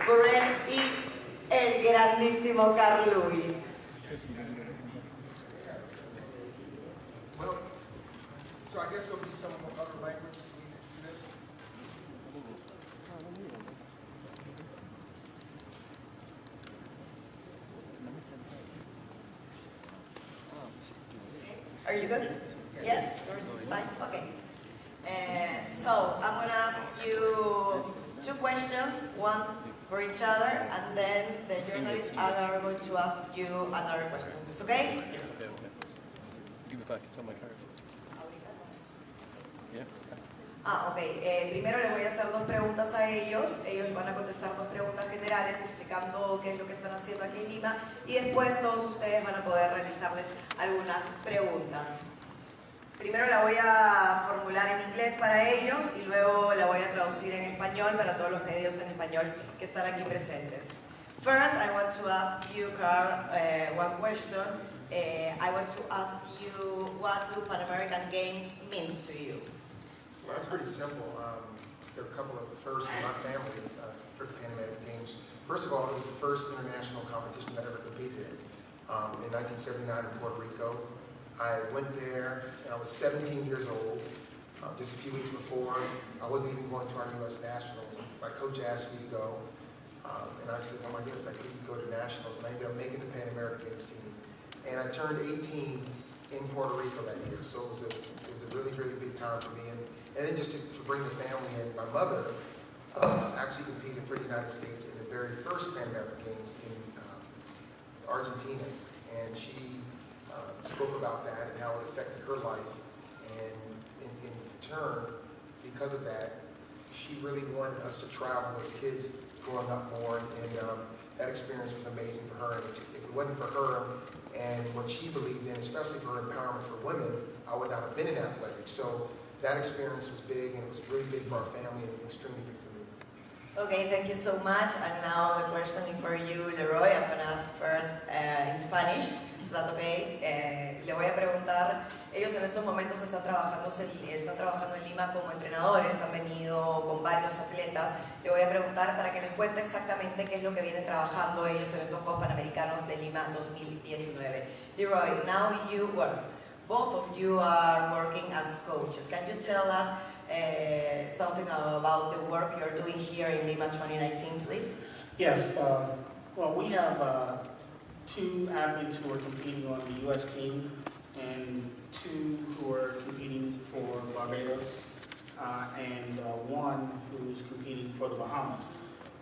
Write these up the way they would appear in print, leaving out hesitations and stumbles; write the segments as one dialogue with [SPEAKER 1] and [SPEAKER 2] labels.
[SPEAKER 1] Burrell y el grandísimo Carl Lewis.
[SPEAKER 2] Well, so I guess there'll be some other languages we need to do this.
[SPEAKER 1] Are you good? Yes? Fine? Okay. So I'm going to ask you two questions, one for each other, and then the journalists are going to ask you another question. Okay?
[SPEAKER 3] Yes. Okay. Give it back. It's on my card. Yeah.
[SPEAKER 1] Ok. Primero les voy a hacer dos preguntas a ellos. Ellos van a contestar dos preguntas generales explicando qué es lo que están haciendo aquí en Lima y después todos ustedes van a poder realizarles algunas preguntas. Primero la voy a formular en inglés para ellos y luego la voy a traducir en español para todos los medios en español que están aquí presentes. First, I want to ask you, Carl, one question. I want to ask you, what do Pan American Games means to you?
[SPEAKER 2] Well, that's pretty simple. There are a couple of firsts in my family for the Pan American Games. First of all, it was the first international competition I ever competed in 1979 in Puerto Rico. I went there and I was 17 years old. Just a few weeks before, I wasn't even going to our U.S. Nationals. My coach asked me to go, and I said, oh my goodness, I couldn't go to Nationals, and I ended up making the Pan American Games team. And I turned 18 in Puerto Rico that year, so it was a really, really big time for me. And then just to bring the family in, my mother actually competed for the United States in the very first Pan American Games in Argentina, and she spoke about that and how it affected her life, and in turn, because of that, she really wanted us to travel as kids growing up more, and that experience was amazing for her. And if it wasn't for her and what she believed in, especially for her empowerment for women, I would not have been in athletics. So that experience was big, and it was really big for our family and extremely big for me.
[SPEAKER 1] Okay, thank you so much. And now the question is for you, Leroy. I'm going to ask first in Spanish. Is that okay? Le voy a preguntar, ellos en estos momentos están trabajando en Lima como entrenadores, han venido con varios atletas. Le voy a preguntar para que les cuente exactamente qué es lo que vienen trabajando ellos en estos Juegos Panamericanos de Lima 2019. Leroy, now both of you are working as coaches. Can you tell us something about the work you're doing here in Lima 2019, please?
[SPEAKER 4] Yes. Well, we have two athletes who are competing on the U.S. team and two who are competing for Barbados and one who's competing for the Bahamas.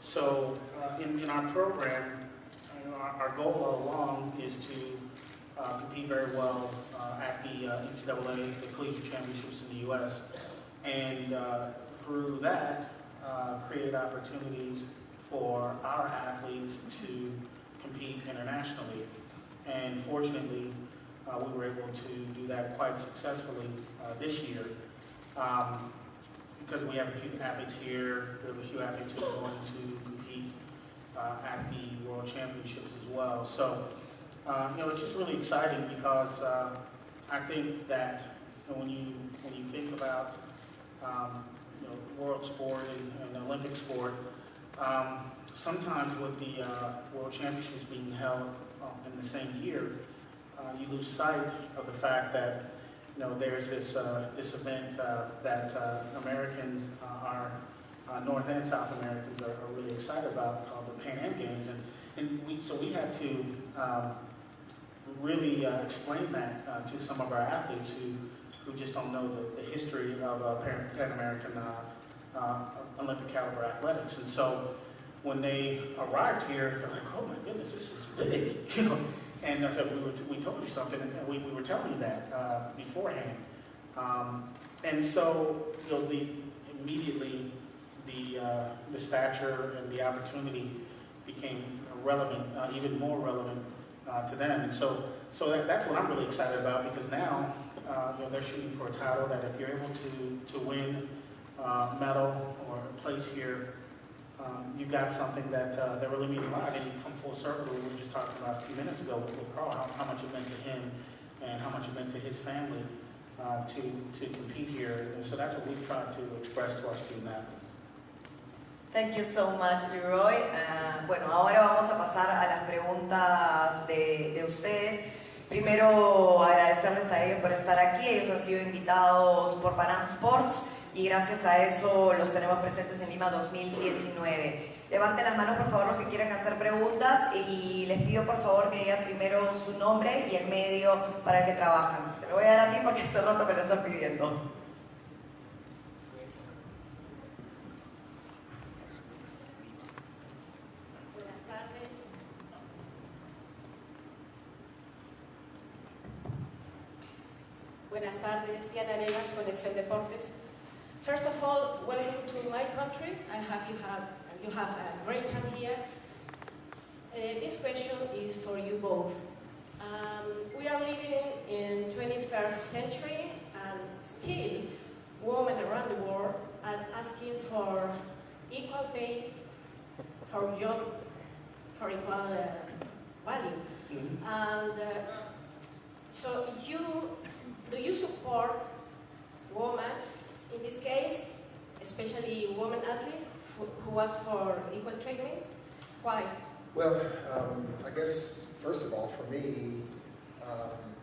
[SPEAKER 4] So in our program, our goal all along is to compete very well at the NCAA, the collegiate championships in the U.S. And through that, create opportunities for our athletes to compete internationally. And fortunately, we were able to do that quite successfully this year. Because we have a few athletes here, we have a few athletes who are going to compete at the World Championships as well. So, it's just really exciting because I think that when you think about world sport and Olympic sport, sometimes with the World Championships being held in the same year, you lose sight of the fact that there's this event that Americans North and South Americans are really excited about, called the Pan Am Games, and we had to really explain that to some of our athletes who just don't know the history of Pan American Olympic caliber athletics. And so when they arrived here, they're like, oh my goodness, this is big, And so we told you something, and we were telling you that beforehand. And so immediately the stature and the opportunity became relevant, even more relevant to them. And so that's what I'm really excited about, because now they're shooting for a title that if you're able to win medal or place here, you've got something that really means a lot. And you come full circle. We were just talking about a few minutes ago with Carl how much it meant to him and how much it meant to his family to compete here. And so that's what we try to express to our student athletes.
[SPEAKER 1] Thank you so much, Leroy. Bueno, ahora vamos a pasar a las preguntas de ustedes. Primero, agradecerles a ellos por estar aquí. Ellos han sido invitados por Panam Sports y gracias a eso los tenemos presentes en Lima 2019. Levanten las manos, por favor, los que quieran hacer preguntas y les pido, por favor, que digan primero su nombre y el medio para el que trabajan. Te lo voy a dar a ti porque hace rato me lo están pidiendo.
[SPEAKER 5] Buenas tardes, Diana Arenas, Conexión Deportes. First of all, welcome to my country. You have a great time here. This question is for you both. We are living in 21st century and still women around the world are asking for equal pay for job, for equal value.
[SPEAKER 4] Mm-hmm.
[SPEAKER 5] And so do you support women, in this case, especially women athlete who ask for equal treatment? Why?
[SPEAKER 2] Well, I guess, first of all, for me,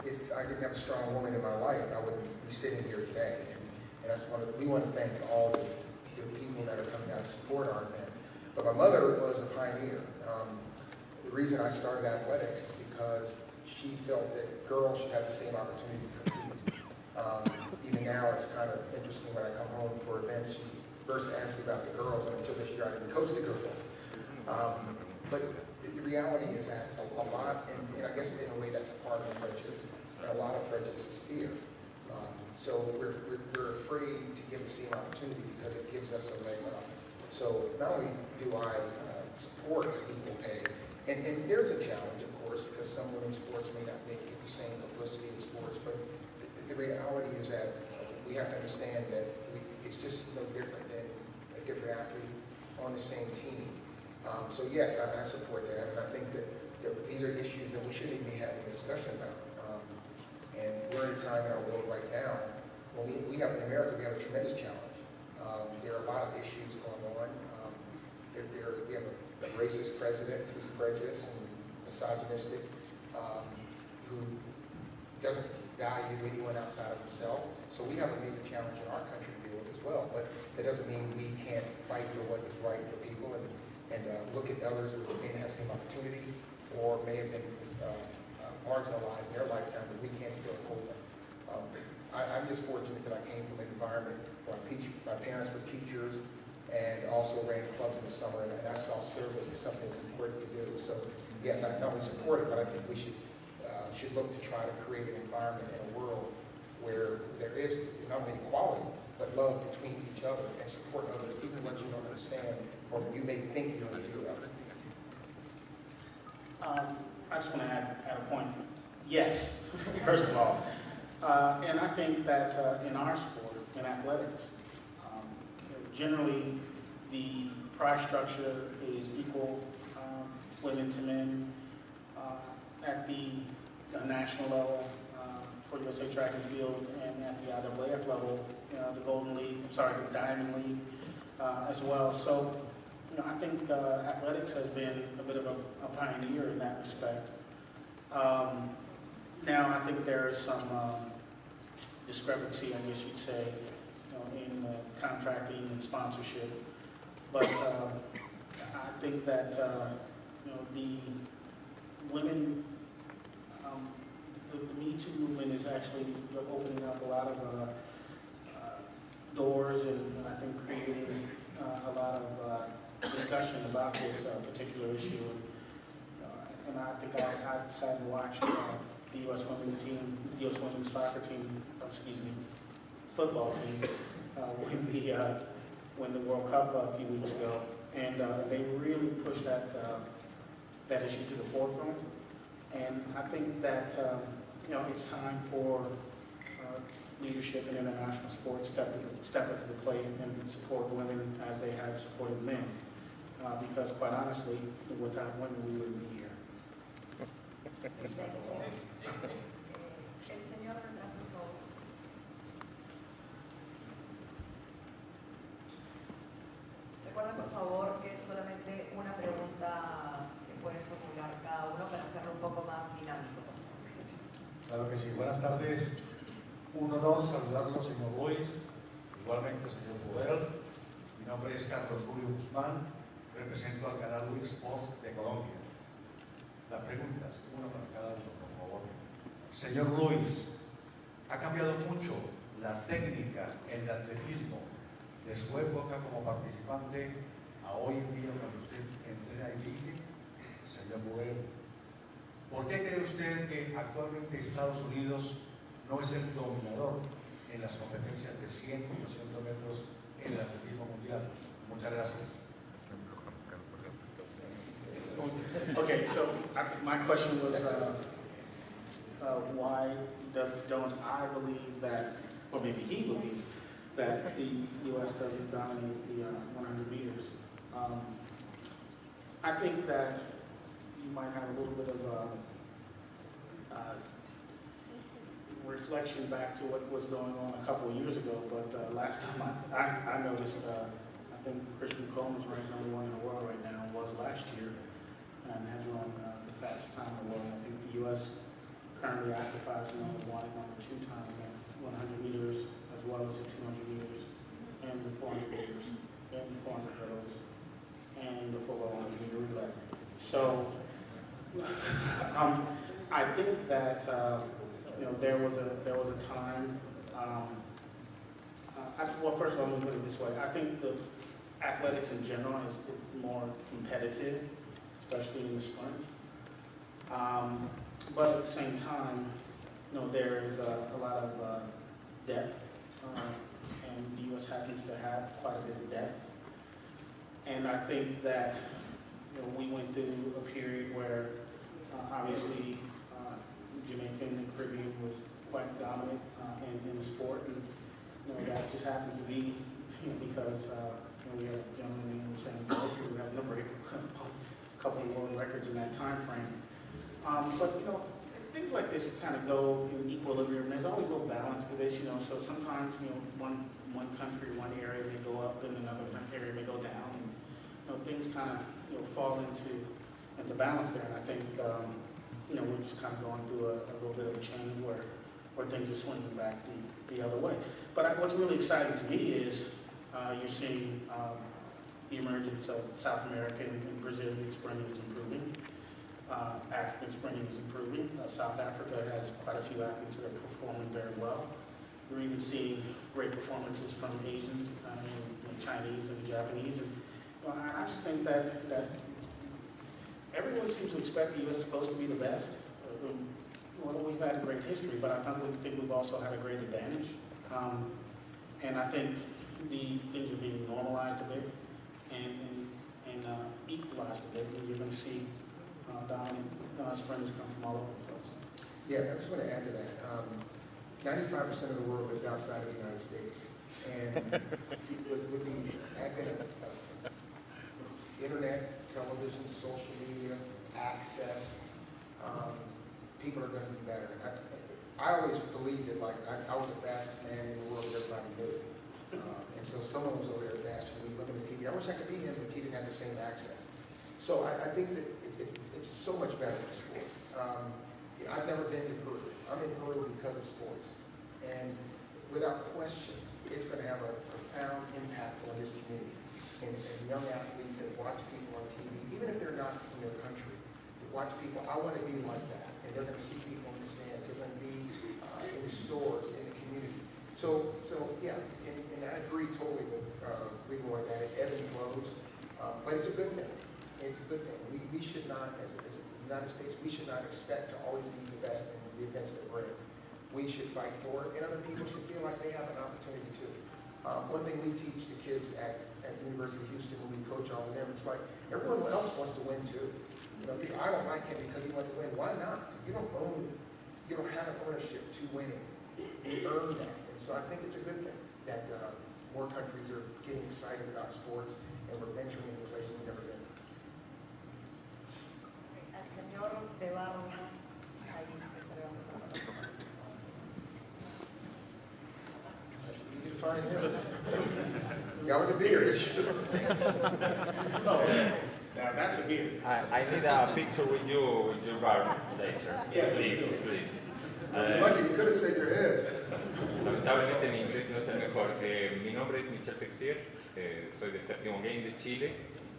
[SPEAKER 2] if I didn't have a strong woman in my life, I wouldn't be sitting here today. And that's we want to thank all the people that are coming out to support our event. But my mother was a pioneer. The reason I started athletics is because she felt that girls should have the same opportunity to compete. Even now, it's kind of interesting when I come home for events, she first asks me about the girls, and until this year I didn't coach the girls. But the reality is that a lot, and I guess in a way that's a part of the prejudice, and a lot of prejudice is fear. So we're afraid to give the same opportunity because it gives us a leg up. So not only do I support equal pay, and there's a challenge, of course, because some women's sports may not get the same publicity in sports, but the reality is that we have to understand that it's just no different than a different athlete on the same team. So yes, I support that, and I think that these are issues that we shouldn't even be having a discussion about. And we're at a time in our world right now when we have, in America, we have a tremendous challenge. There are a lot of issues going on. We have a racist president who's prejudiced and misogynistic, who doesn't value anyone outside of himself. So we have a major challenge in our country to deal with as well. But that doesn't mean we can't fight for what is right for people and look at others who may not have the same opportunity or may have been marginalized in their lifetime, but we can't still hold them. I'm just fortunate that I came from an environment where my parents were teachers and also ran clubs in the summer, and I saw service as something that's important to do. So yes, I not only support it, but I think we should look to try to create an environment in a world where there is not only equality, but love between each other and support others, even when you don't understand or you may think you don't feel of it.
[SPEAKER 4] I just want to add a point. Yes, first of all. And I think that in our sport, in athletics, generally the prize structure is equal, women to men. At the national level, for USA Track and Field, and at the IAAF level, the Diamond League as well. So, I think athletics has been a bit of a pioneer in that respect. Now, I think there is some discrepancy, I guess you'd say, in contracting and sponsorship. But I think that the women, the Me Too movement is actually opening up a lot of doors and I think creating a lot of discussion about this particular issue. And I think I decided to watch the U.S. women's soccer team, football team, win the World Cup a few weeks ago, and they really pushed that issue to the forefront. And I think that it's time for leadership in international sports step up to the plate and support women as they have supported men. Because quite honestly, without women, we wouldn't be here.
[SPEAKER 1] Recuerden por favor que es solamente una pregunta que pueden formular cada uno para hacerlo un poco más dinámico.
[SPEAKER 6] Claro que sí. Buenas tardes. Un honor saludarlo, señor Luis. Igualmente, señor Burrell. Mi nombre es Carlos Julio Guzmán. Represento al canal Panam Sports de Colombia. Las preguntas, una para cada uno, por favor. Señor Luis, ha cambiado mucho la técnica en el atletismo de su época como participante a hoy en día cuando usted entrena y dirige. Señor Burrell, ¿por qué cree usted que actualmente Estados Unidos no es el dominador en las competencias de 100 y 200 metros en el atletismo mundial? Muchas gracias.
[SPEAKER 4] Okay, so my question was why don't I believe that, or maybe he believes, that the U.S. doesn't dominate the 100 meters. I think that you might have a little bit of reflection back to what was going on a couple of years ago, but last time I noticed, I think Christian Coleman's ranked #1 in the world right now, was last year, and has run the fastest time in the world. I think the U.S. currently occupies #1 and #2 time in 100 meters, as well as the 200 meters, and the 400 meters, and the 400 hurdles, and the 400 meter relay. So, I think that there was a time. Well, first of all, let me put it this way: I think the athletics in general is more competitive, especially in the sprints. But at the same time, there is a lot of depth, and the U.S. happens to have quite a bit of depth. And I think that we went through a period where obviously Jamaican and Caribbean was quite dominant in the sport, and that just happens to be because we have gentlemen in the same boat who have numbered a couple of world records in that time frame. But things like this kind of go in equilibrium. There's always a little balance to this, so sometimes one country, one area may go up, and another area may go down, and things kind of fall into balance there. And I think we're just kind of going through a little bit of a change where things are swinging back the other way. But what's really exciting to me is you're seeing the emergence of South American and Brazilian sprinting is improving. African sprinting is improving. South Africa has quite a few athletes that are performing very well. We're even seeing great performances from Asians, Chinese and Japanese. And I just think that everyone seems to expect the U.S. is supposed to be the best. Well, we've had a great history, but I think we've also had a great advantage. And I think the things are being normalized a bit and equalized a bit, and you're going to see dominant sprinters come from all over the place.
[SPEAKER 2] Yeah, I just want to add to that. 95% of the world lives outside of the United States. And with the advent of internet, television, social media, access, people are going to be better. I always believed that I was the fastest man in the world that everybody knew. And so someone was over there faster than me looking at TV. I wish I could beat him, but he didn't have the same access. So I think that it's so much better for sport. I've never been to Peru. I'm in Peru because of sports. And without question, it's going to have a profound impact on this community. And young athletes that watch people on TV, even if they're not from their country, they watch people, I want to be like that. And they're going to see people in the stands. They're going to be in the stores, in the community. So yeah, and I agree totally with Leroy that it ebbs and flows. But it's a good thing. It's a good thing. We should not, as the United States, we should not expect to always be the best in the events that we're in. We should fight for it, and other people should feel like they have an opportunity too. One thing we teach the kids at the University of Houston when we coach all of them, it's like everyone else wants to win too. I don't like him because he wants to win. Why not? You don't own it. You don't have an ownership to winning. You earn that. And so I think it's a good thing that more countries are getting excited about sports and we're venturing into places we've never been.
[SPEAKER 1] El señor de Barro.
[SPEAKER 2] That's easy to find him. guy with the beard.
[SPEAKER 4] No, now that's a beard.
[SPEAKER 7] I need a picture with you with your barber later.
[SPEAKER 4] Yes,
[SPEAKER 7] Please, please.
[SPEAKER 2] Lucky, you could have saved your head.
[SPEAKER 7] Lamentablemente mi inglés no es el mejor. Mi nombre es Michel Texier, soy de Séptimo Game de Chile.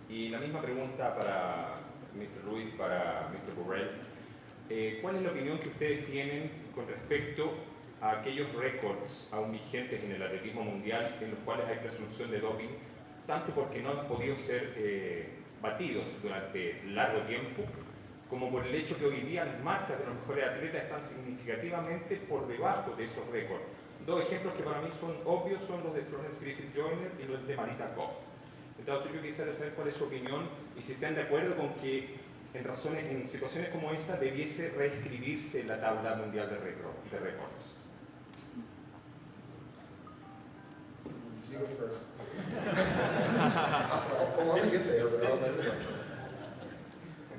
[SPEAKER 7] Y la misma pregunta para Mr. Lewis, para Mr. Burrell. ¿Cuál es la opinión que ustedes tienen con respecto a aquellos récords aún vigentes en el atletismo mundial en los cuales hay presunción de doping, tanto porque no han podido ser batidos durante largo tiempo, como por el hecho que hoy día las marcas de los mejores atletas están significativamente por debajo de esos récords? Dos ejemplos que para mí son obvios son los de Florence Griffith Joyner y los de Marita Koch. Entonces yo quisiera saber cuál es su opinión y si están de acuerdo con que en situaciones como esa debiese reescribirse la tabla mundial de récords.
[SPEAKER 2] You go first. I'll get there, but I'll let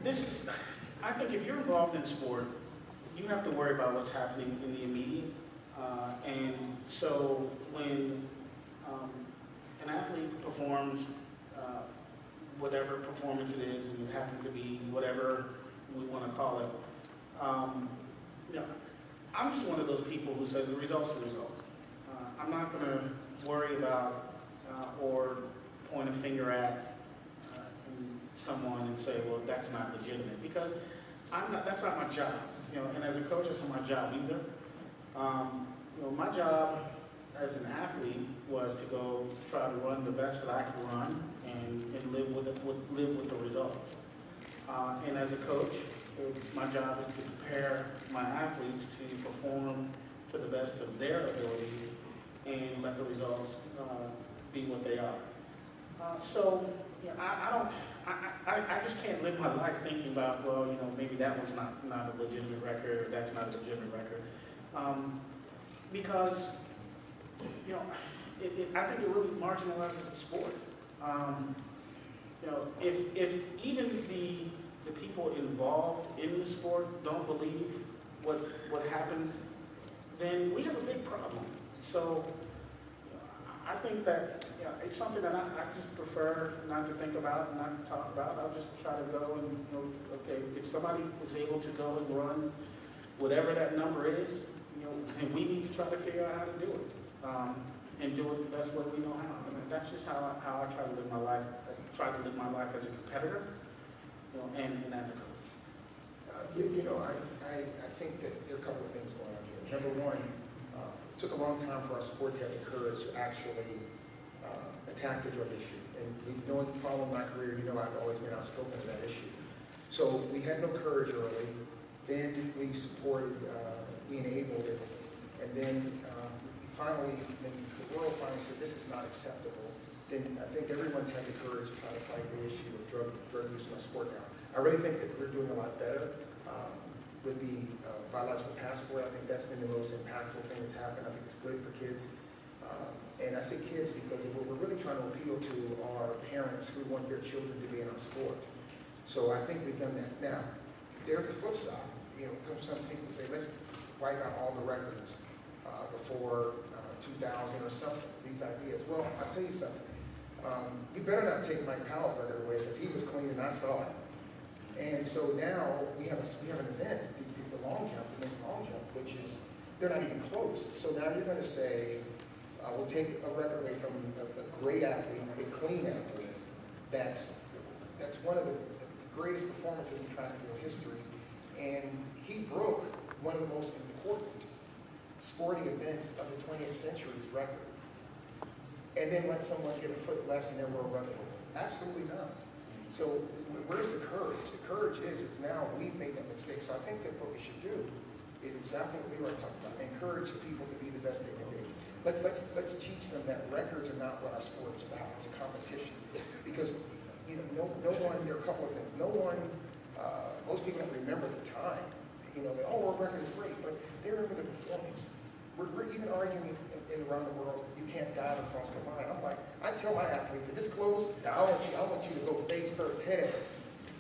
[SPEAKER 2] you.
[SPEAKER 4] I think if you're involved in sport, you have to worry about what's happening in the immediate. And so when an athlete performs whatever performance it is, and it happens to be whatever we want to call it, I'm just one of those people who says the result's the result. I'm not going to worry about or point a finger at someone and say, well, that's not legitimate, because that's not my job. And as a coach, that's not my job either. My job as an athlete was to go try to run the best that I could run and live with the results. And as a coach, my job is to prepare my athletes to perform to the best of their ability and let the results be what they are. I just can't live my life thinking about, well, maybe that one's not a legitimate record, or that's not a legitimate record. Because, I think it really marginalizes the sport. If even the people involved in the sport don't believe what happens, then we have a big problem. So I think that it's something that I just prefer not to think about and not to talk about. I'll just try to go and, okay, if somebody is able to go and run whatever that number is, then we need to try to figure out how to do it. And do it the best way we know how. I mean, that's just how I try to live my life. I try to live my life as a competitor, and as a coach.
[SPEAKER 2] I think that there are a couple of things going on here. Number one, it took a long time for our sport to have the courage to actually attack the drug issue. And knowing following my career, I've always been outspoken on that issue. So we had no courage early. Then we supported, we enabled it, and then finally, when the world finally said this is not acceptable, then I think everyone's had the courage to try to fight the issue of drug use in our sport now. I really think that we're doing a lot better with the biological passport. I think that's been the most impactful thing that's happened. I think it's good for kids. And I say kids because what we're really trying to appeal to are parents who want their children to be in our sport. So I think we've done that. Now, there's a flip side. Some people say, let's wipe out all the records before 2000 or something, these ideas. Well, I'll tell you something. You better not take Mike Powell's record away because he was clean and I saw it. And so now we have an event, the long jump, the men's long jump, which is, they're not even close. So now you're going to say, we'll take a record away from a great athlete, a clean athlete, that's one of the greatest performances in track and field history. And he broke one of the most important sporting events of the 20th century's record. And then let someone get a foot less in their world record. Absolutely not. So where's the courage? The courage is now we've made that mistake. So I think that what we should do is exactly what Leroy talked about. Encourage people to be the best they can be. Let's teach them that records are not what our sport's about. It's a competition. Because no one, there are a couple of things. No one, most people don't remember the time. World record is great, but they remember the performance. We're even arguing around the world, you can't dive across the line. I'm like, I tell my athletes, if it's close, I want you to go face first, head at it,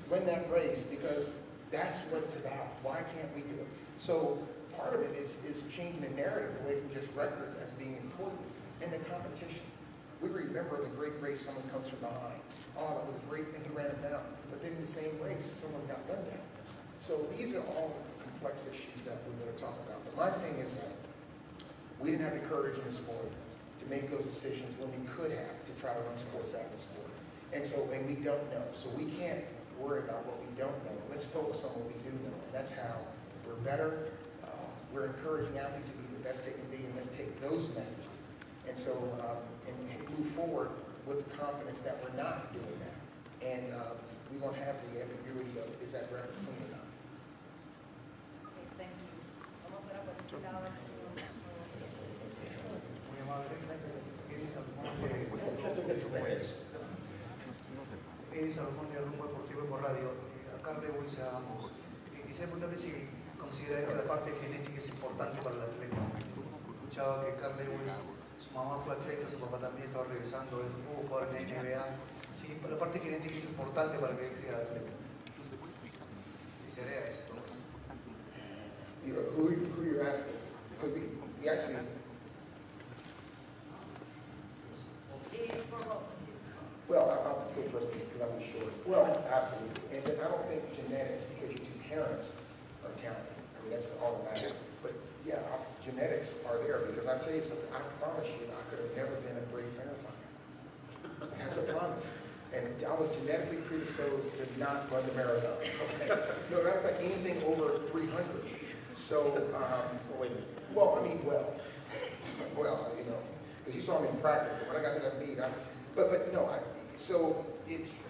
[SPEAKER 2] win that race, because that's what it's about. Why can't we do it? So part of it is changing the narrative away from just records as being important and the competition. we remember the great race someone comes from behind. Oh, that was a great thing, he ran it down. But then in the same race, someone got run down. So these are all complex issues that we're going to talk about. But my thing is that we didn't have the courage in the sport to make those decisions when we could have to try to run sports out of the sport. And we don't know. So we can't worry about what we don't know. Let's focus on what we do know. And that's how we're better. We're encouraging athletes to be the best they can be, and let's take those messages. And so, and move forward with the confidence that we're not doing that. And we won't have the ambiguity of, is that record clean or not?
[SPEAKER 1] Okay, thank you. Vamos ahora por este lado del señor.
[SPEAKER 8] Muy amable. Edison Almonte, del Grupo Deportivo y por Radio. A Carle Lewis y a ambos. Quisiera preguntarle si considera que la parte genética es importante para el atleta. Escuchaba que Carle Lewis, su mamá fue atleta, su papá también estaba regresando, él pudo jugar en la NBA. Sí, la parte genética es importante para que él sea atleta. Si sería eso, todo eso.
[SPEAKER 2] Who you're asking? Because we actually. Well, I'll go first because I'm sure. Well, absolutely. And I don't think genetics, because your two parents are talented. I mean, that's automatic. But yeah, genetics are there because I'll tell you something, I promise you, I could have never been a great marathoner. That's a promise. And I was genetically predisposed to not run the marathon. Okay? No, matter of fact, anything over 300. So, well, you know, because you saw me in practice. When I got to that meet, but no, so it's,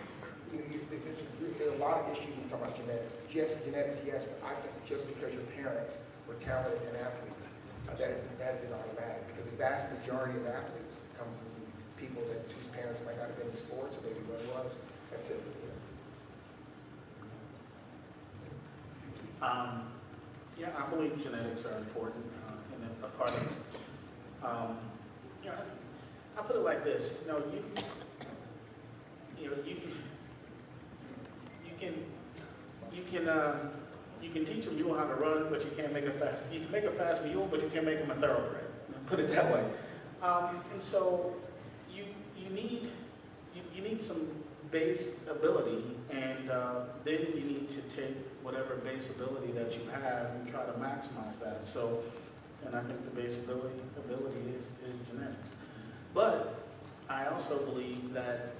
[SPEAKER 2] you know, there are a lot of issues when we talk about genetics. Yes, genetics, yes, but I think just because your parents were talented and athletes, that isn't automatic. Because the vast majority of athletes come from people whose parents might not have been in sports or maybe what it was. That's it.
[SPEAKER 4] Yeah, I believe genetics are important and a part of it. You know, I'll put it like this. You know, you can teach a mule how to run, but you can't make a fast. You can make a fast mule, but you can't make him a thoroughbred. Put it that way. And so you need some base ability, and then you need to take whatever base ability that you have and try to maximize that. So, and I think the base ability is genetics. But I also believe that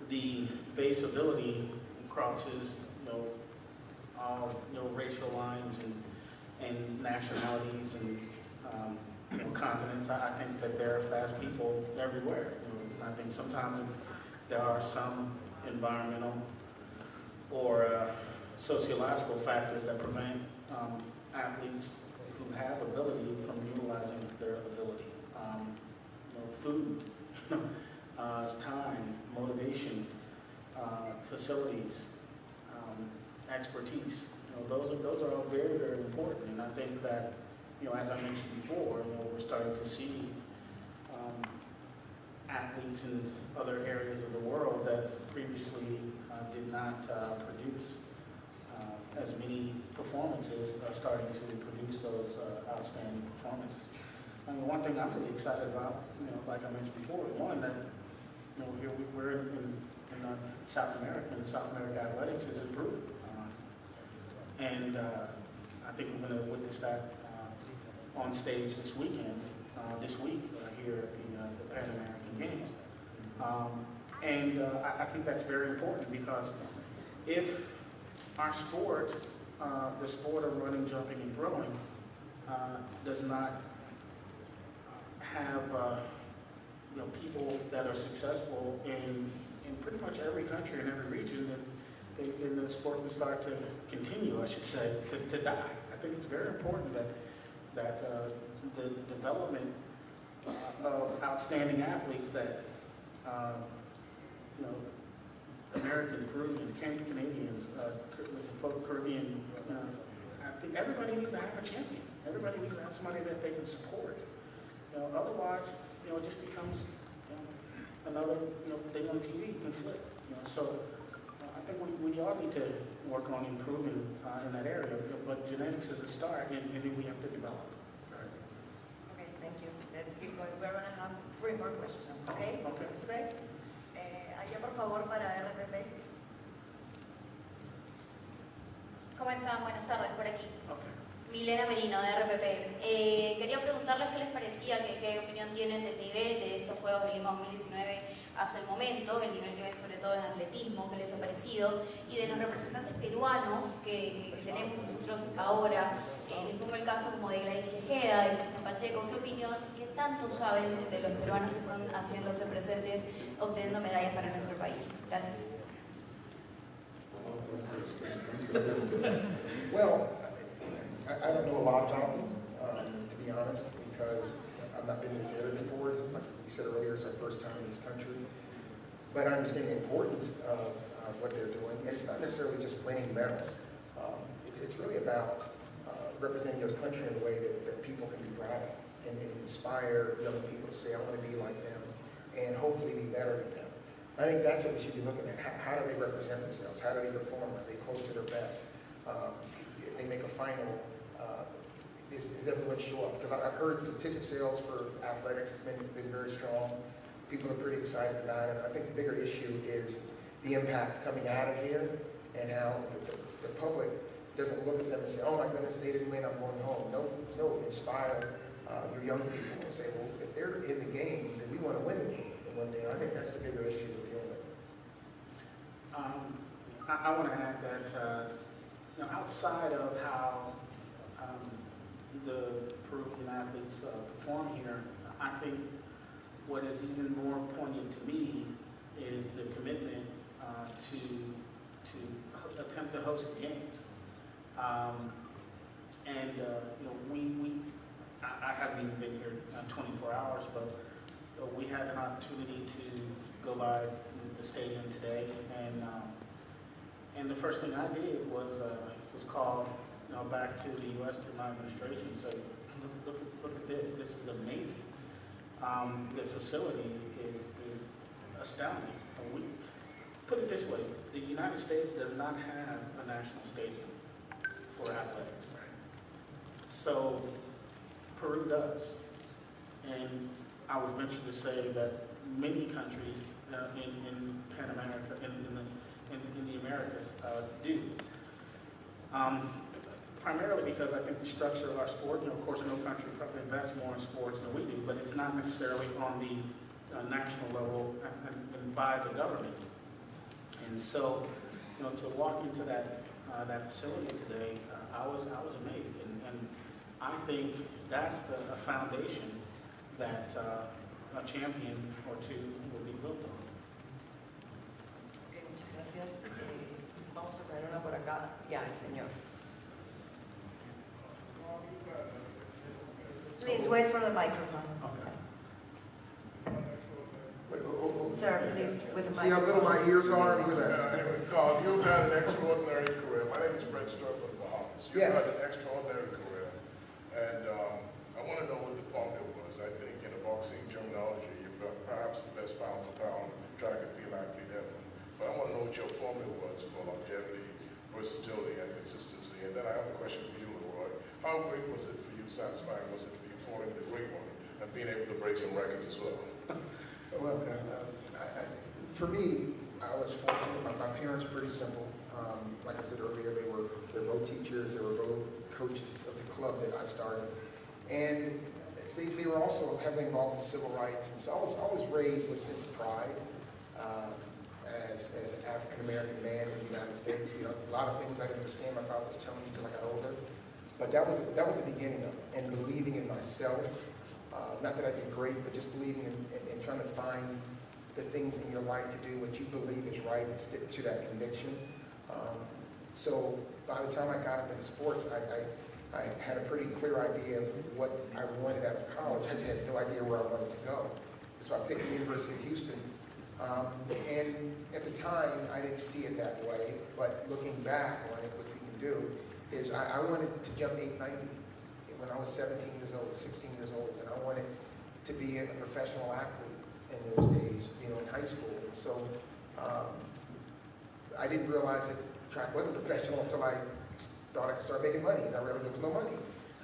[SPEAKER 4] the base ability crosses, all racial lines and nationalities and continents. I think that there are fast people everywhere. I think sometimes there are some environmental or sociological factors that prevent athletes who have ability from utilizing their ability. Food, time, motivation, facilities, expertise. Those are all very, very important. And I think that, as I mentioned before, we're starting to see athletes in other areas of the world that previously did not produce as many performances are starting to produce those outstanding performances. I mean, one thing I'm really excited about, like I mentioned before, is one that, here we're in South America, and South America athletics is improving. And I think we're going to witness that on stage this week here at the Pan American Games. I think that's very important because if our sport, the sport of running, jumping, and throwing, does not have people that are successful in pretty much every country and every region, then the sport will start to continue, I should say, to die. I think it's very important that the development of outstanding athletes that American, Peruvians, Canadians, Caribbean, I think everybody needs to have a champion. Everybody needs to have somebody that they can support. Otherwise, it just becomes another thing on TV and flip. So I think we all need to work on improving in that area. But genetics is a start, and then we have to develop.
[SPEAKER 1] Okay, thank Thank you. Let's keep going. We're going to have 3 more questions, okay?
[SPEAKER 4] Okay.
[SPEAKER 1] That's great. Allá, por favor, para RPP.
[SPEAKER 9] ¿Cómo están? Buenas tardes, por aquí.
[SPEAKER 4] Okay.
[SPEAKER 9] Milena Merino, de RPP. Quería preguntarles qué les parecía, qué opinión tienen del nivel de estos Juegos de Lima 2019 hasta el momento, el nivel que ven sobre todo en atletismo, qué les ha parecido, y de los representantes peruanos que tenemos nosotros ahora. Les pongo el caso como de Lewis y Leroy, de Cristian Pacheco. ¿Qué opinión, qué tanto saben de los peruanos que están haciéndose presentes, obteniendo medallas para nuestro país? Gracias.
[SPEAKER 2] Well, I don't know a lot about them, to be honest, because I've not been in this area before. Like you said earlier, it's our first time in this country. But I understand the importance of what they're doing, and it's not necessarily just winning medals. It's really about representing your country in a way that people can be proud of, and inspire young people to say, I want to be like them, and hopefully be better than them. I think that's what we should be looking at. How do they represent themselves? How do they perform? Are they close to their best? If they make a final, is everyone show up? Because I've heard the ticket sales for athletics has been very strong. People are pretty excited about it. I think the bigger issue is the impact coming out of here, and how the public doesn't look at them and say, oh my goodness, they didn't win, I'm going home. No, inspire your young people and say, well, if they're in the game, then we want to win the game one day. I think that's the bigger issue we're dealing with.
[SPEAKER 4] I want to add that outside of how the Peruvian athletes perform here, I think what is even more poignant to me is the commitment to attempt to host the games. I haven't even been here 24 hours, but we had an opportunity to go by the stadium today, and the first thing I did was call back to the U.S. to my administration and say, look at this. This is amazing. The facility is astounding. We put it this way: the United States does not have a national stadium for athletics. So Peru does, and I would venture to say that many countries in Pan America, in the Americas, do. Primarily because I think the structure of our sport, of course, no country probably invests more in sports than we do, but it's not necessarily on the national level and by the government. And so, to walk into that facility today, I was amazed, and I think that's the foundation that a champion or two will be built on.
[SPEAKER 1] Okay, muchas gracias. Vamos a traer una por acá. Ya, el señor. Please wait for the microphone.
[SPEAKER 4] Okay.
[SPEAKER 1] Sir, please, with the
[SPEAKER 2] See how little my
[SPEAKER 1] microphone.
[SPEAKER 2] ears are? Look at that.
[SPEAKER 10] Anyway, Carl, you've had an extraordinary career. My name is Fred Sturr from the Bahamas. You've
[SPEAKER 2] Yes.
[SPEAKER 10] had an extraordinary career. And I want to know what the formula was. I think in the boxing terminology, you're perhaps the best pound for pound track and field athlete ever. But I want to know what your formula was for longevity, versatility, and consistency. And then I have a question for you, Leroy. How great was it for you, satisfying was it for you forming the great one, and being able to break some records as well?
[SPEAKER 2] Well, for me, I was fortunate. My parents were pretty simple. Like I said earlier, they're both teachers. They were both coaches of the club that I started, and they were also heavily involved in civil rights. And so I was raised with a sense of pride as an African American man in the United States. A lot of things I didn't understand. My father was telling me until I got older, but that was the beginning of it, and believing in myself. Not that I did great, but just believing in trying to find the things in your life to do what you believe is right and stick to that conviction. So by the time I got up into sports, I had a pretty clear idea of what I wanted out of college. I just had no idea where I wanted to go. So I picked the University of Houston. And at the time, I didn't see it that way. But looking back on it, what we can do is I wanted to jump 890 when I was 17 years old, 16 years old. And I wanted to be a professional athlete in those days, in high school. And so I didn't realize that track wasn't professional until I thought I could start making money, and I realized there was no money.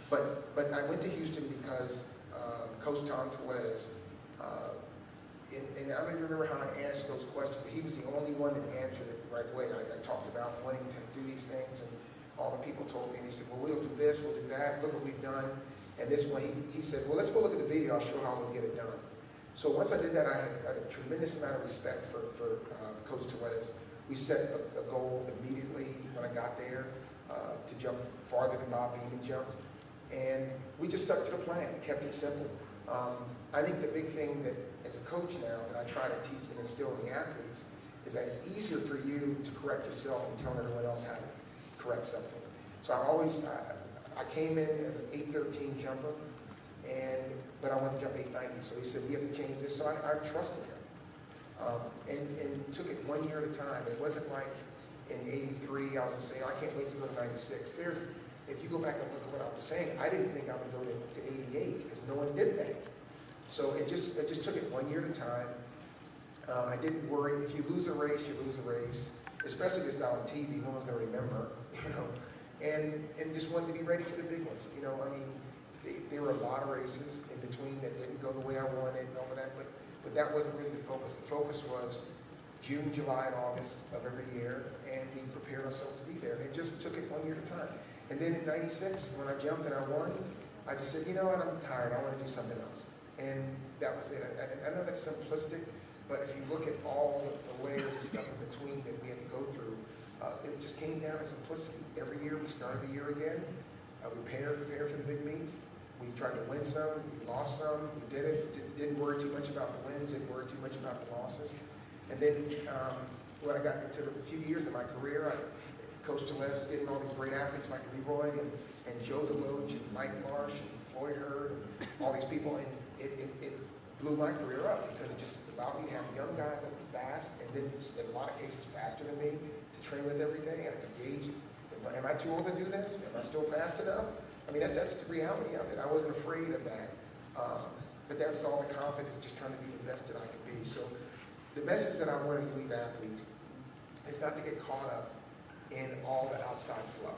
[SPEAKER 2] But I went to Houston because Coach Tom Tellez, and I don't even remember how I answered those questions, but he was the only one that answered it right away. I talked about wanting to do these things, and all the people told me, and he said, well, we'll do this, we'll do that, look what we've done. And this one, he said, well, let's go look at the video, I'll show how we'll get it done. So once I did that, I had a tremendous amount of respect for Coach Tellez. We set a goal immediately when I got there to jump farther than Bob Beamon jumped. And we just stuck to the plan, kept it simple. I think the big thing that, as a coach now, that I try to teach and instill in the athletes is that it's easier for you to correct yourself than telling everyone else how to correct something. So I came in as an 813 jumper, but I wanted to jump 890. So he said, we have to change this. So I trusted him. And took it 1 year at a time. It wasn't like in 83, I was saying, I can't wait to go to 96. If you go back and look at what I was saying, I didn't think I would go to 88 because no one did that. So it just took it 1 year at a time. I didn't worry. If you lose a race, you lose a race. Especially if it's not on TV, no one's going to remember, you know. And just wanted to be ready for the big ones. You know, I mean, there were a lot of races in between that didn't go the way I wanted and all of that, but that wasn't really the focus. The focus was June, July, and August of every year, and we prepared ourselves to be there. It just took it 1 year at a time. And then in 96, when I jumped and I won, I just said, you know what, I'm tired, I want to do something else. And that was it. I know that's simplistic, but if you look at all the layers of stuff in between that we had to go through, it just came down to simplicity. Every year we started the year again. We prepared for the big meets. We tried to win some, we lost some, we did it. Didn't worry too much about the wins, didn't worry too much about the losses. And then when I got into a few years of my career, Coach Tellez was getting all these great athletes like Leroy and Joe DeLoach and Mike Marsh and Floyd Hurd and all these people, and it blew my career up because it just allowed me to have young guys that were fast, and then in a lot of cases faster than me to train with every day. I could gauge, am I too old to do this? Am I still fast enough? I mean, that's the reality of it. I wasn't afraid of that. But that was all the confidence, just trying to be the best that I could be. So the message that I want to leave athletes is not to get caught up in all the outside fluff.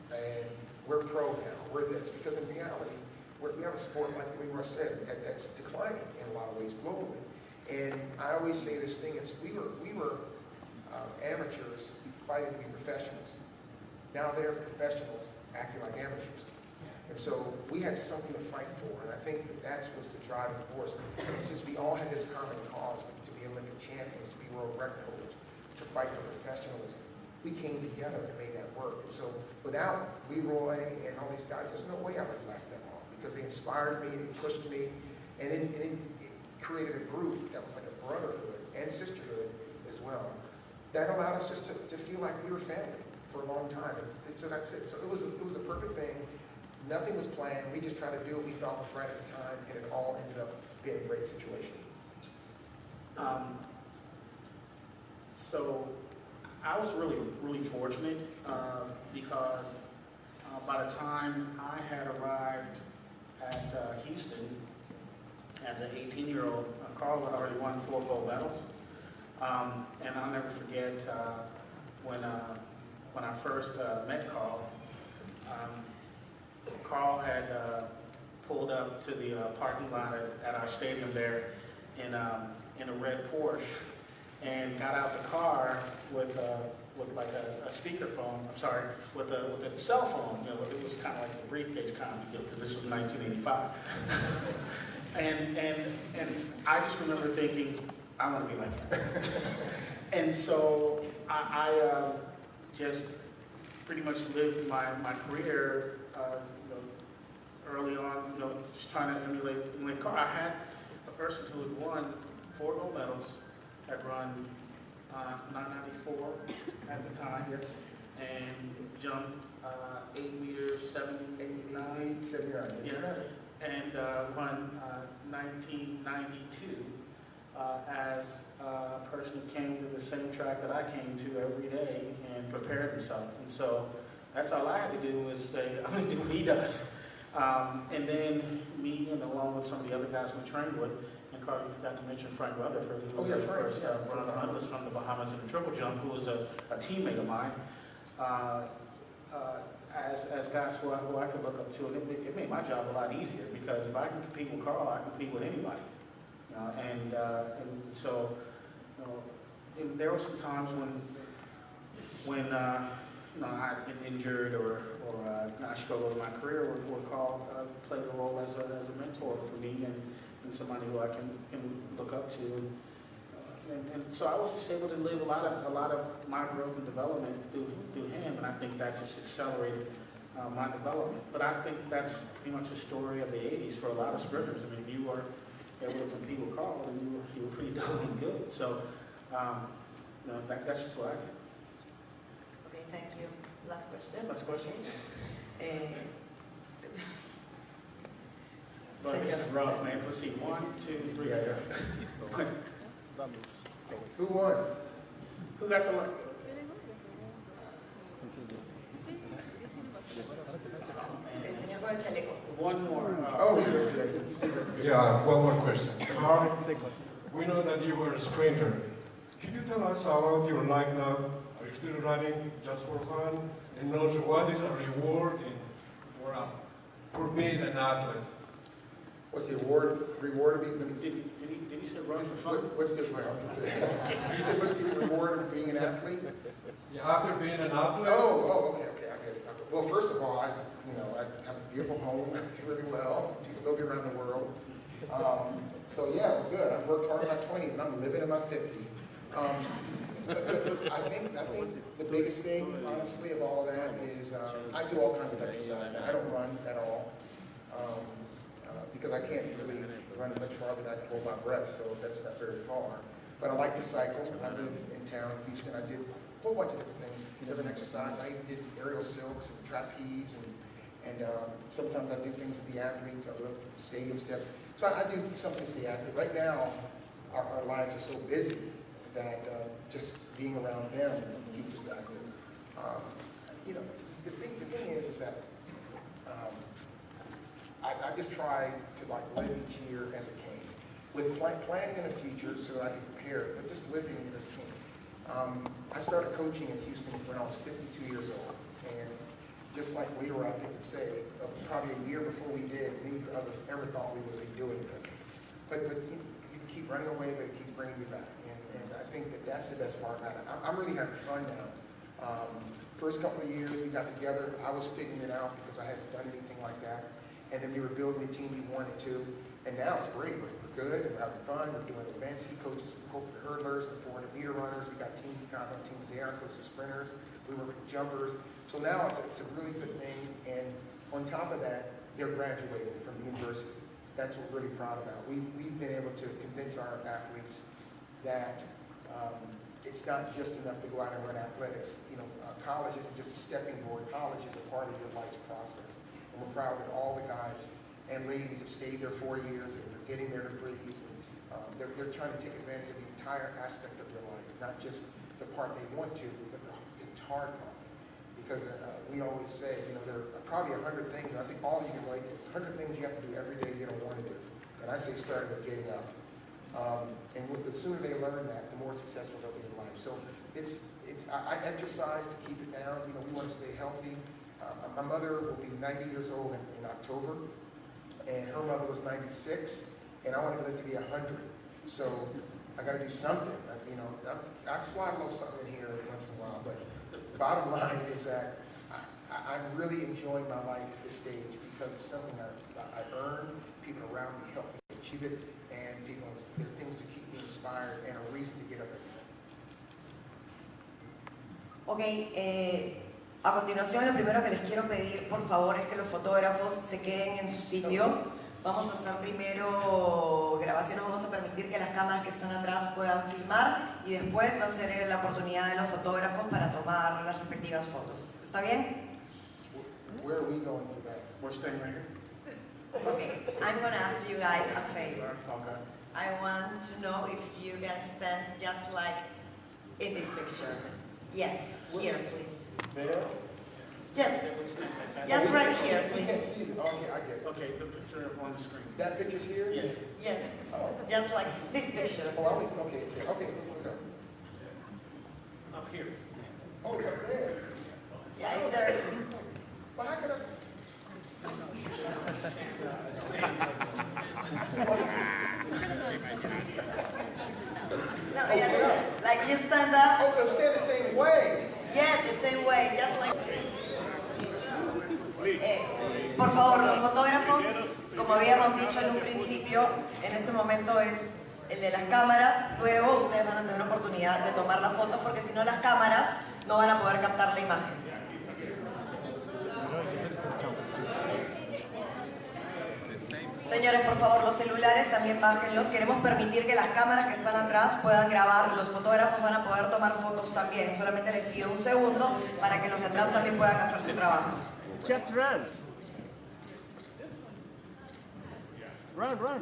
[SPEAKER 2] And we're pro now, we're this. Because in reality, we have a sport, like Leroy said, that's declining in a lot of ways globally. And I always say this thing, we were amateurs fighting to be professionals. Now they're professionals acting like amateurs. And so we had something to fight for, and I think that was the driving force. Since we all had this common cause to be Olympic champions, to be world record holders, to fight for professionalism, we came together and made that work. And so without Leroy and all these guys, there's no way I would last that long, because they inspired me, they pushed me, and then it created a group that was like a brotherhood and sisterhood as well. That allowed us just to feel like we were family for a long time. So that's it. So it was a perfect thing. Nothing was planned. We just tried to do what we thought was right at the time, and it all ended up being a great situation.
[SPEAKER 4] So I was really fortunate because by the time I had arrived at Houston as an 18-year-old, Carl had already won 4 gold medals. And I'll never forget when I first met Carl. Carl had pulled up to the parking lot at our stadium there in a red Porsche, and got out the car with like a speakerphone. I'm sorry, with a cell phone. You know, it was kind of like a briefcase kind of deal because this was 1985. and I just remember thinking, I want to be like that. And so I just pretty much lived my career. Early on, just trying to emulate Carl. I had a person who had won 4 gold medals, had run 994 at the time, and jumped 8 meters, 79, yeah, and won 1992 as a person who came to the same track that I came to every day and prepared himself. And so that's all I had to do was say, I'm going to do what he does. And then me, and along with some of the other guys we trained with, and Carl, you forgot to mention Frank Rutherford, who was the first one of the hunters from the Bahamas in the triple jump, who was a teammate of mine. as guys who I could look up to, and it made my job a lot easier because if I can compete with Carl, I can compete with anybody. And so, and there were some times when I'd been injured or I struggled in my career, where Carl played a role as a mentor for me and somebody who I can look up to. And so I was just able to live a lot of my growth and development through him, and I think that just accelerated my development. But I think that's pretty much a story of the 80s for a lot of sprinters. I mean, if you were able to compete with Carl, then you were pretty darn good. So, that's just what I did.
[SPEAKER 1] Okay, thank you. Last question.
[SPEAKER 4] Last question.
[SPEAKER 1] Okay.
[SPEAKER 4] This is rough, man. Let's see. 1, 2, 3.
[SPEAKER 2] Yeah. Who won?
[SPEAKER 4] Who got the one?
[SPEAKER 1] El señor con el chaleco.
[SPEAKER 4] One more.
[SPEAKER 11] Yeah, one more question. Carl, we know that you were a sprinter. Can you tell us about your life now? Are you still running just for fun? And also, what is a reward for being an athlete?
[SPEAKER 2] What's the reward of being?
[SPEAKER 4] Did he say run for fun?
[SPEAKER 2] What's the you said what's the reward of being an athlete?
[SPEAKER 11] Yeah, after being an athlete.
[SPEAKER 2] Okay, I get it. Well, first of all, I have a beautiful home. I do really well. People know me around the world. So yeah, it was good. I've worked hard in my 20s, and I'm living in my 50s. But I think the biggest thing, honestly, of all of that is I do all kinds of exercise. Now, I don't run at all because I can't really run much farther than I can hold my breath, so that's not very far. But I like to cycle. I live in town, Houston. I did a whole bunch of different things, different exercise. I even did aerial silks and trapeze, and sometimes I do things with the athletes. I love stadium steps. So I do something to the athlete. Right now, our lives are so busy that just being around them keeps us active. The thing is that I just try to live each year as it came, with planning in the future so that I can prepare it, but just living it as it came. I started coaching in Houston when I was 52 years old, and just like Leroy, I think, would say, probably a year before we did, neither of us ever thought we would be doing this. But you keep running away, but it keeps bringing you back, and I think that's the best part about it. I'm really having fun now. First couple of years we got together, I was figuring it out because I hadn't done anything like that. And then we were building a team we wanted to. And now it's great. We're good, and we're having fun. We're doing events. He coaches the hurdlers and 400-meter runners. We got guys on teams there. I coach the sprinters. We work with the jumpers. So now it's a really good thing. And on top of that, they're graduating from the university. That's what we're really proud about. We've been able to convince our athletes that it's not just enough to go out and run athletics. College isn't just a stepping board. College is a part of your life's process. And we're proud that all the guys and ladies have stayed there 4 years and they're getting their degrees. They're trying to take advantage of the entire aspect of their life, not just the part they want to, but the entire part. Because we always say, there are probably 100 things, and I think all of you can relate to this, 100 things you have to do every day you don't want to do. And I say start with getting up. And the sooner they learn that, the more successful they'll be in life. So I exercise to keep it down. We want to stay healthy. My mother will be 90 years old in October, and her mother was 96, and I want to live to be 100. So I got to do something. I slide a little something in here once in a while, but the bottom line is that I'm really enjoying my life at this stage because it's something I earned. People around me help me achieve it, and people get things to keep me inspired and a reason to get up every day.
[SPEAKER 1] Ok, a continuación lo primero que les quiero pedir, por favor, es que los fotógrafos se queden en su sitio. Vamos a hacer primero grabaciones, vamos a permitir que las cámaras que están atrás puedan filmar y después va a ser la oportunidad de los fotógrafos para tomar las respectivas fotos. ¿Está bien?
[SPEAKER 2] Where are we going for that?
[SPEAKER 4] We're staying right here.
[SPEAKER 1] Okay, I'm going to ask you guys a favor.
[SPEAKER 4] Okay.
[SPEAKER 1] I want to know if you can stand just like in this picture. Yes, here, please.
[SPEAKER 2] There?
[SPEAKER 1] Yes, just right here,
[SPEAKER 2] You can't
[SPEAKER 1] please.
[SPEAKER 2] see it. Okay, I get it.
[SPEAKER 4] Okay, the picture on the screen.
[SPEAKER 2] That picture's here?
[SPEAKER 4] Yeah.
[SPEAKER 1] Yes,
[SPEAKER 2] Oh,
[SPEAKER 1] just like this picture.
[SPEAKER 2] oh, okay, it's here. Okay, let's go.
[SPEAKER 4] Up here.
[SPEAKER 2] Oh, it's up there.
[SPEAKER 1] Yeah, it's there too. Por favor, los fotógrafos, como habíamos dicho en un principio, en este momento es el de las cámaras. Luego ustedes van a tener oportunidad de tomar las fotos porque si no las cámaras no van a poder captar la imagen. Señores, por favor, los celulares también bájenlos. Queremos permitir que las cámaras que están atrás puedan grabar. Los fotógrafos van a poder tomar fotos también. Solamente les pido un segundo para que los de atrás también puedan hacer su trabajo.
[SPEAKER 12] Just run. Run, run.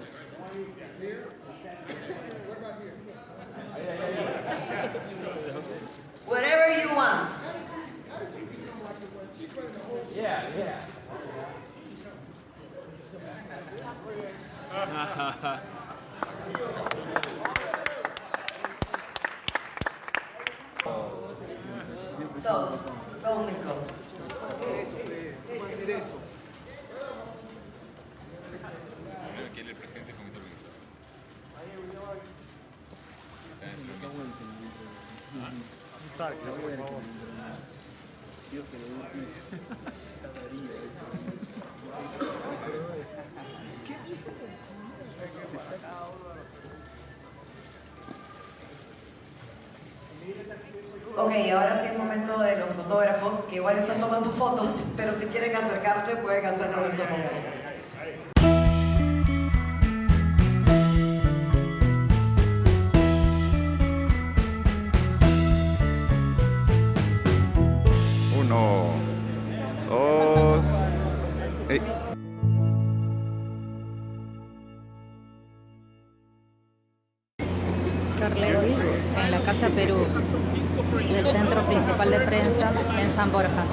[SPEAKER 1] Whatever you want.
[SPEAKER 12] Yeah, yeah.
[SPEAKER 1] So, go Nico.
[SPEAKER 8] ¿Cómo hacer eso?
[SPEAKER 7] ¿Quién es el presidente del comité organizador?
[SPEAKER 1] Ok, ahora sí es momento de los fotógrafos, que igual están tomando fotos, pero si quieren acercarse pueden hacerlo en estos momentos.
[SPEAKER 7] Uno, dos,
[SPEAKER 13] Lewis en la Casa Perú, del Centro Principal de Prensa en San Borja.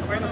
[SPEAKER 4] Bueno,